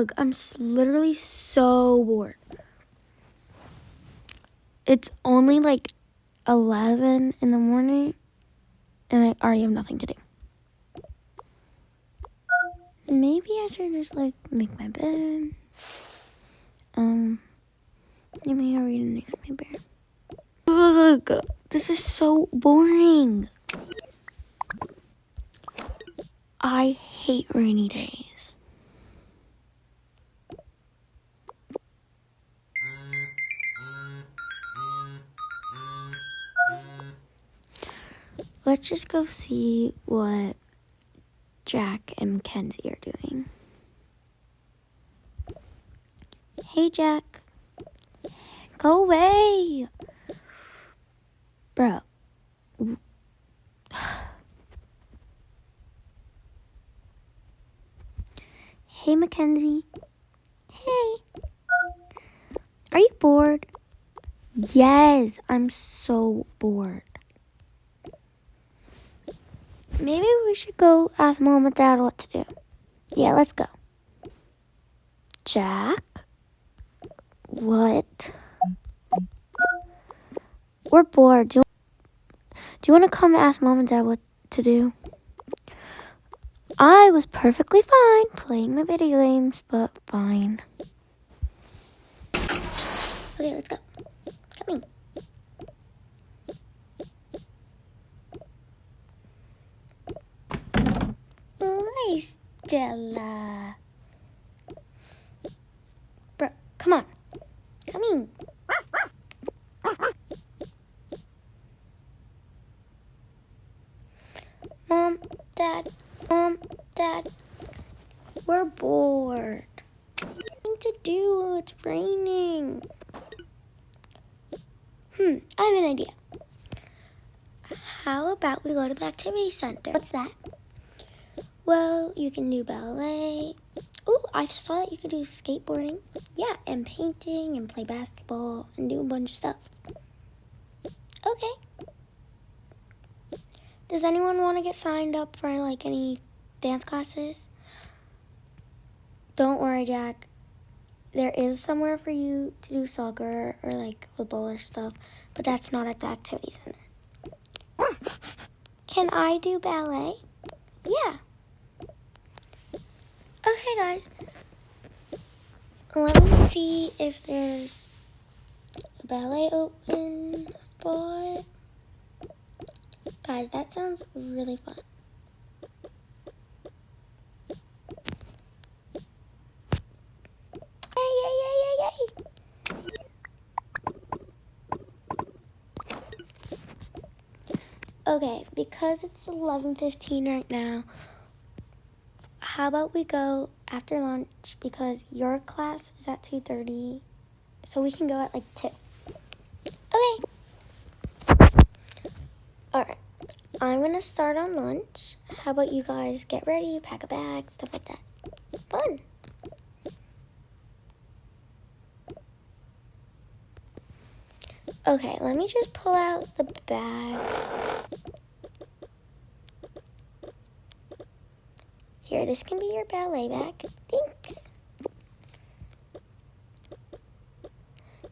Vloggg. I'm literally so bored. It's only like 11 in the morning and I already have nothing to do. Maybe I should just like make my bed. Maybe I'll read a newspaper. Ugh, this is so boring. I hate rainy days. Let's just go see what Jack and Mackenzie are doing. Hey, Jack. Go away. Bro. Hey, Mackenzie. Hey. Are you bored? Yes, I'm so bored. Maybe we should go ask Mom and Dad what to do. Yeah, let's go. Jack? What? We're bored. Do you want to come ask Mom and Dad what to do? I was perfectly fine playing my video games, but fine. Okay, let's go. Come in. Hi, Stella. Bro, come on. Come in. Mom, Dad, we're bored. Nothing to do, it's raining. I have an idea. How about we go to the activity center? What's that? Well, you can do ballet. Oh, I saw that you could do skateboarding. Yeah, and painting and play basketball and do a bunch of stuff. Okay. Does anyone want to get signed up for like any dance classes? Don't worry, Jack. There is somewhere for you to do soccer or like football or stuff, but that's not at the activity center. Can I do ballet? Yeah. Okay, guys. Let me see if there's a ballet open spot. Guys, that sounds really fun. Yay. Okay, because it's 11:15 right now, how about we go after lunch because your class is at 2:30, so we can go at like 2. Okay. Alright, I'm going to start on lunch. How about you guys get ready, pack a bag, stuff like that. Fun. Okay, let me just pull out the bags. Here, this can be your ballet bag. Thanks.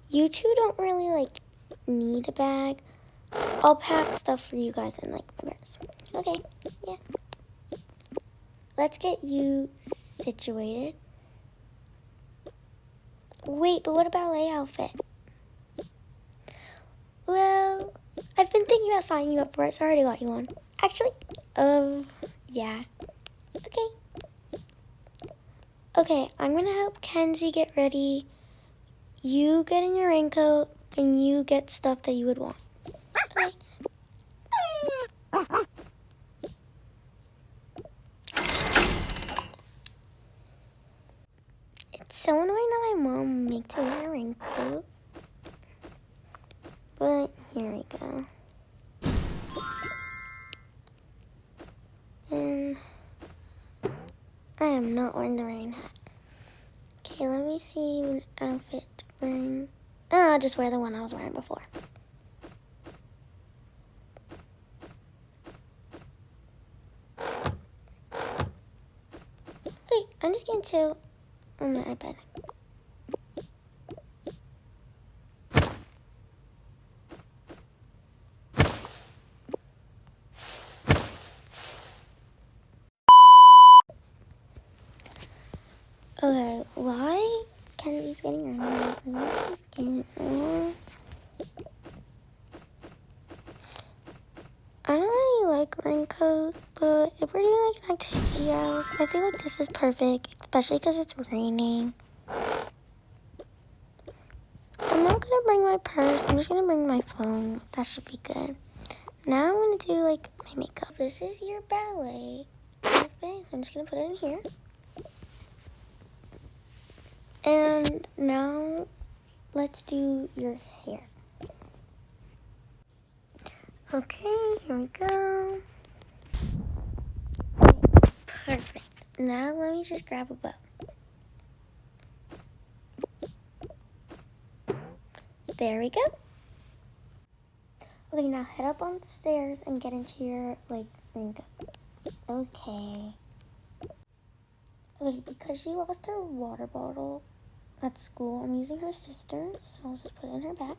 You two don't really, like, need a bag. I'll pack stuff for you guys in, like, my purse. Okay, yeah. Let's get you situated. Wait, but what a ballet outfit? Well, I've been thinking about signing you up for it, so I already got you one. Actually, yeah. Okay, I'm gonna help Kenzie get ready. You get in your raincoat, and you get stuff that you would want. Okay. It's so annoying that my mom makes me wear a raincoat. But here we go. And I am not wearing the rain hat. Okay, let me see an outfit to bring. Oh, I'll just wear the one I was wearing before. Okay, I'm just gonna chill. on my iPad. Okay, why Kennedy's getting ready? Just getting I don't really like raincoats, but if we're doing like an activity house, I feel like this is perfect, especially because it's raining. I'm not gonna bring my purse, I'm just gonna bring my phone. That should be good. Now I'm gonna do like my makeup. This is your ballet outfit, so I'm just gonna put it in here. And now let's do your hair. Okay, here we go. Perfect. Now let me just grab a bow. There we go. Okay, now head up on the stairs and get into your like makeup. Okay. Okay, because she lost her water bottle at school, I'm using her sister, so I'll just put it in her bag.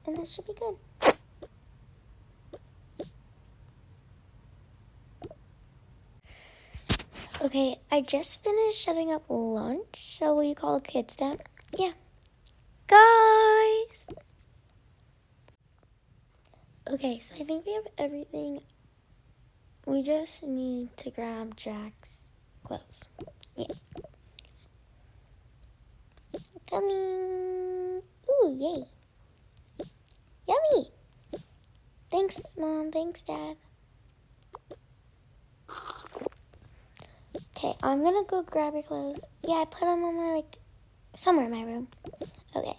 And that should be good. Okay, I just finished setting up lunch, so will you call the kids down? Yeah. Guys! Okay, so I think we have everything. We just need to grab Jack's clothes. Yeah. Coming. Ooh, yay. Yummy. Thanks, Mom. Thanks, Dad. Okay, I'm gonna go grab your clothes. Yeah, I put them on my, like, somewhere in my room. Okay.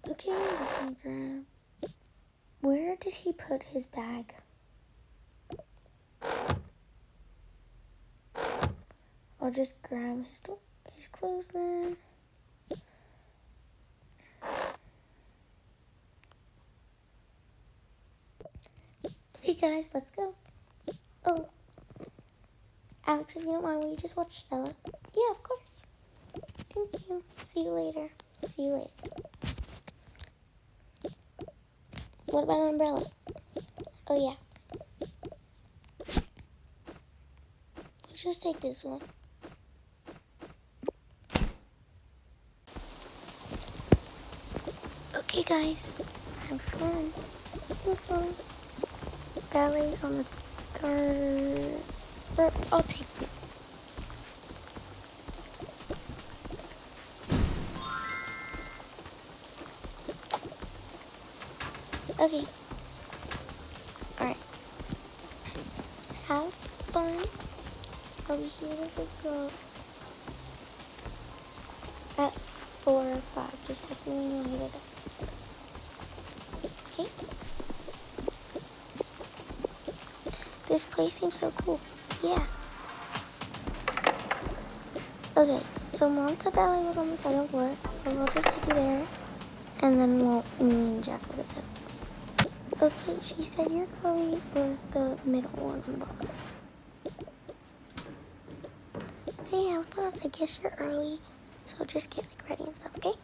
Okay, I'm just gonna grab... Where did he put his bag? I'll just grab his clothes then. Okay, guys, let's go. Oh. Alex, if you don't mind, will you just watch Stella? Yeah, of course. Thank you. See you later. See you later. What about an umbrella? Oh, yeah. Let's just take this one. Okay, guys. Have fun. Have fun. Ballet on the third. I'll take it. Okay. Alright. Have fun. I'll be here to pick up at 4 or 5. Just have to leave me later. Okay? This place seems so cool. Yeah. Okay, so Mom's ballet was on the second floor, so we'll just take you there, and then me and Jack will visit. Okay, she said your Chloe was the middle one on the bottom. Hey, have fun. I guess you're early, so just get like ready and stuff, okay?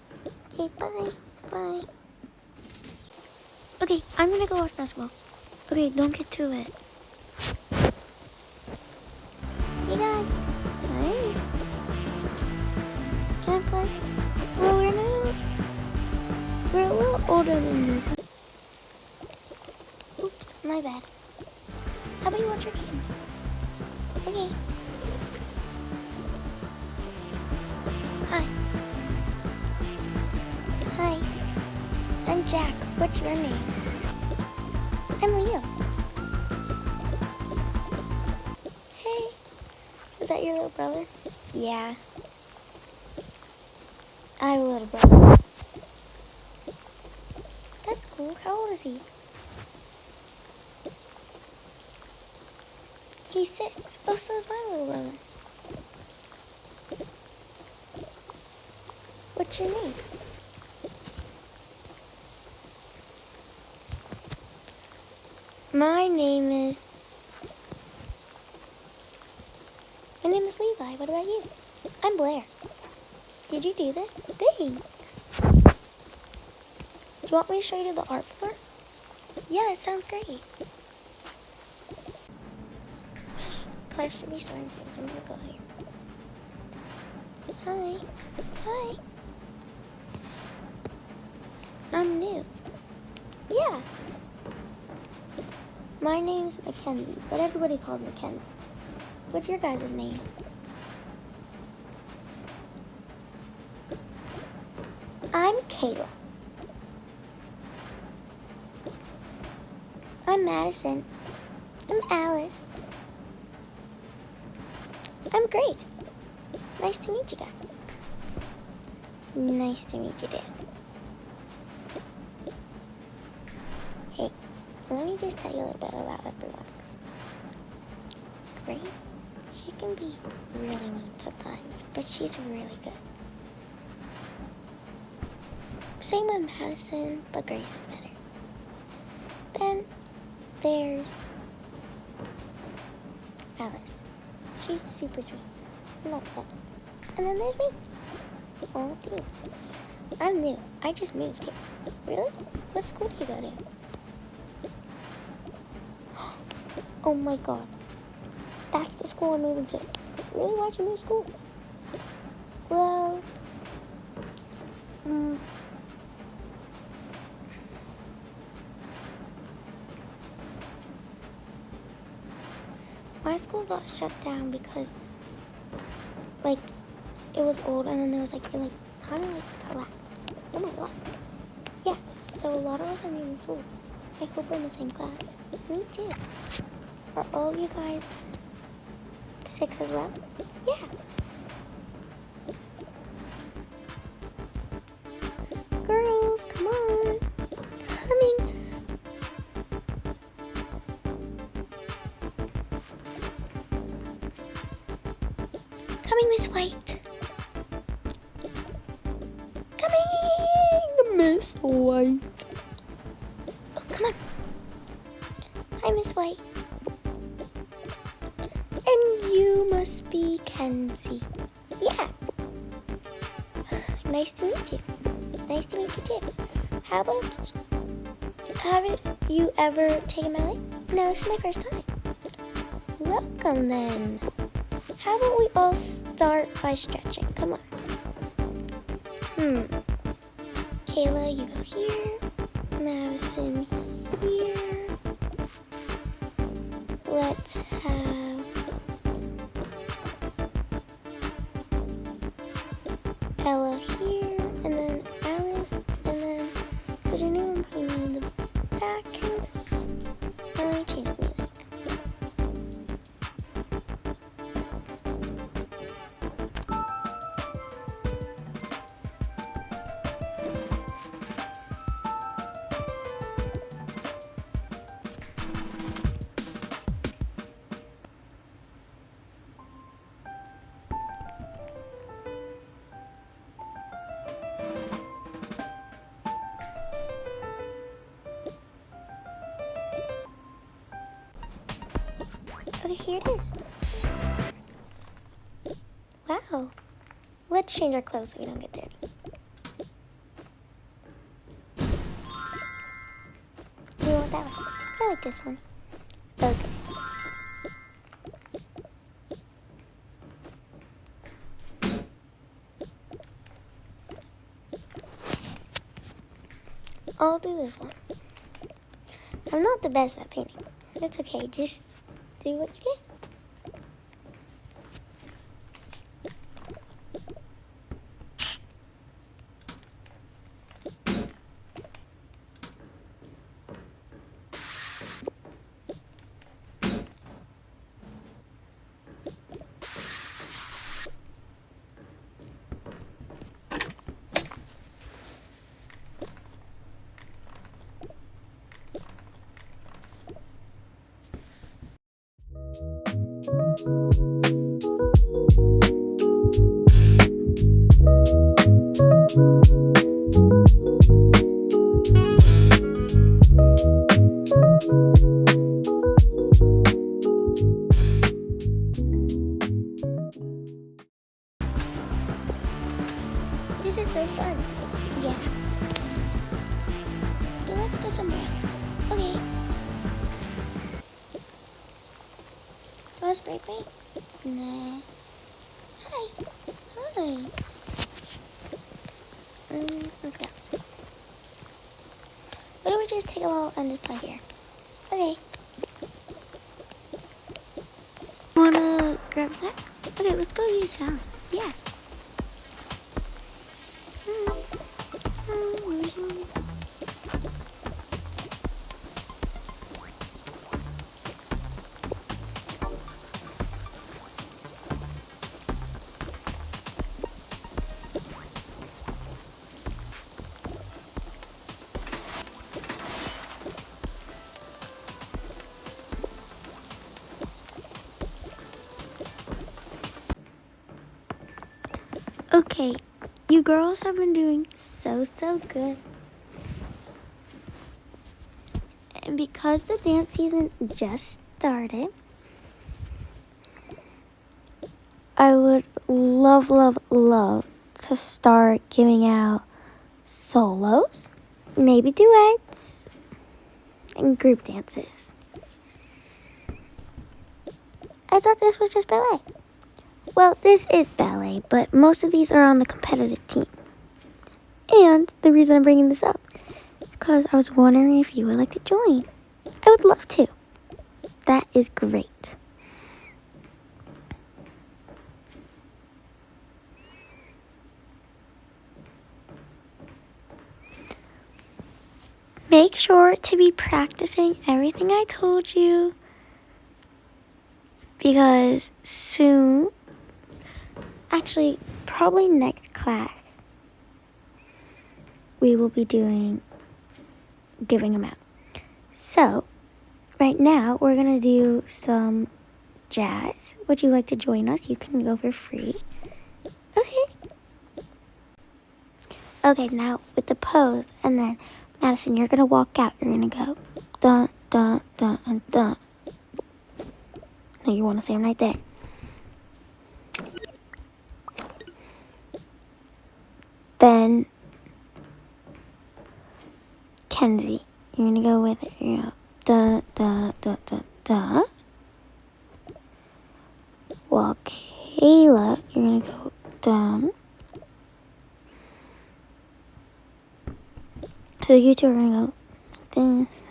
Okay, bye. Bye. Okay, I'm gonna go watch basketball. Okay, don't get too wet. Hey guys. Hey. Can I play? Well, we're a little older than this. Oops, my bad. How about you watch your game? Okay. Hi. Hi. I'm Jack. What's your name? I'm Leo. Hey. Is that your little brother? Yeah. I have a little brother. That's cool. How old is he? He's 6. Oh, so is my little brother. What's your name? My name is My name is Levi. What about you? I'm Blair. Did you do this? Thanks. Do you want me to show you the art board? Yeah, that sounds great. Class should be starting soon, so I'm gonna go here. Hi. Hi. I'm new. Yeah. My name's Mackenzie, but everybody calls me Mackenzie. What's your guys' name? I'm Kayla. I'm Madison. I'm Alice. I'm Grace. Nice to meet you guys. Nice to meet you too. Hey, let me just tell you a little bit about everyone. Grace, she can be really mean sometimes, but she's really good. Same with Madison, but Grace is better. Then there's Alice. She's super sweet. I'm not the best. And then there's me. Oh, team. I'm new. I just moved here. Really? What school do you go to? Oh my god. That's the school I'm moving to. Really? Why'd you move schools? Well, my school got shut down because, like, it was old and then there was, like, it, kind of, collapsed. Oh my god. Yeah, so a lot of us are moving schools. I hope we're in the same class. Me too. Are all of you guys 6 as well? Yeah. Girls, come on. Coming. Coming, Miss White. Coming, Miss White. Oh, come on. Hi, Miss White. And you must be Kenzie. Yeah. Nice to meet you. Nice to meet you too. Haven't you ever taken ballet? No, this is my first time. Welcome then. How about we all start by stretching? Come on. Kayla, you go here. Madison here. Let's have Ella here, and then Alice, and then, because you knew I'm putting you in the back, Kenzie. Now let me change the music. Okay, here it is. Wow. Let's change our clothes so we don't get dirty. We want that one. I like this one. Okay. I'll do this one. I'm not the best at painting. It's okay, just do what you can. so fun. Yeah. But let's go somewhere else. Okay. Do I spray paint? Nah. Hi. Hi. Let's go. Why don't we just take a while and just play here? Okay. Wanna grab a snack? Okay, let's go eat a salad. Yeah. Okay, you girls have been doing so good. And because the dance season just started, I would love to start giving out solos, maybe duets, and group dances. I thought this was just ballet. Well, this is ballet, but most of these are on the competitive team. And the reason I'm bringing this up is because I was wondering if you would like to join. I would love to. That is great. Make sure to be practicing everything I told you, because soon, actually probably next class, we will be giving them out. So right now we're gonna do some jazz. Would you like to join us? You can go for free. Okay, now with the pose, and then Madison, you're gonna walk out. You're gonna go dun dun dun and dun. No, you want to say them right there. Then Kenzie, you're gonna go with it. You're gonna go dun dun dun dun dun. While Kayla, you're gonna go dun. So you two are gonna go this.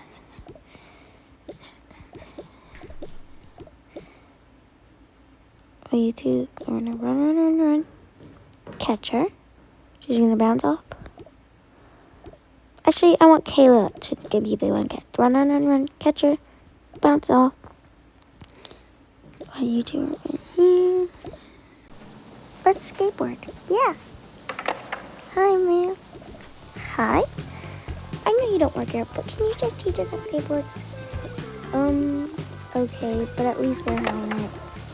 You two are gonna run. Catch her. She's gonna bounce off. Actually, I want Kayla to be the one catch. Run. Catch her. Bounce off. While you two are right here. Let's skateboard. Yeah. Hi, ma'am. Hi. I know you don't work here, but can you just teach us how to skateboard? Okay, but at least wear helmets.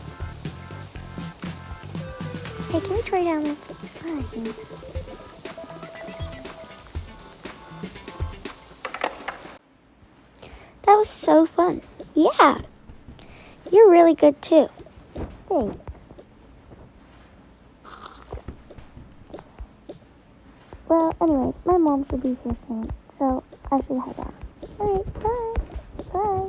Hey, can we trade helmets? Fine. That was so fun. Yeah. You're really good too. Thanks. Well, anyways, my mom should be here soon, so I should head out. Alright, bye. Bye.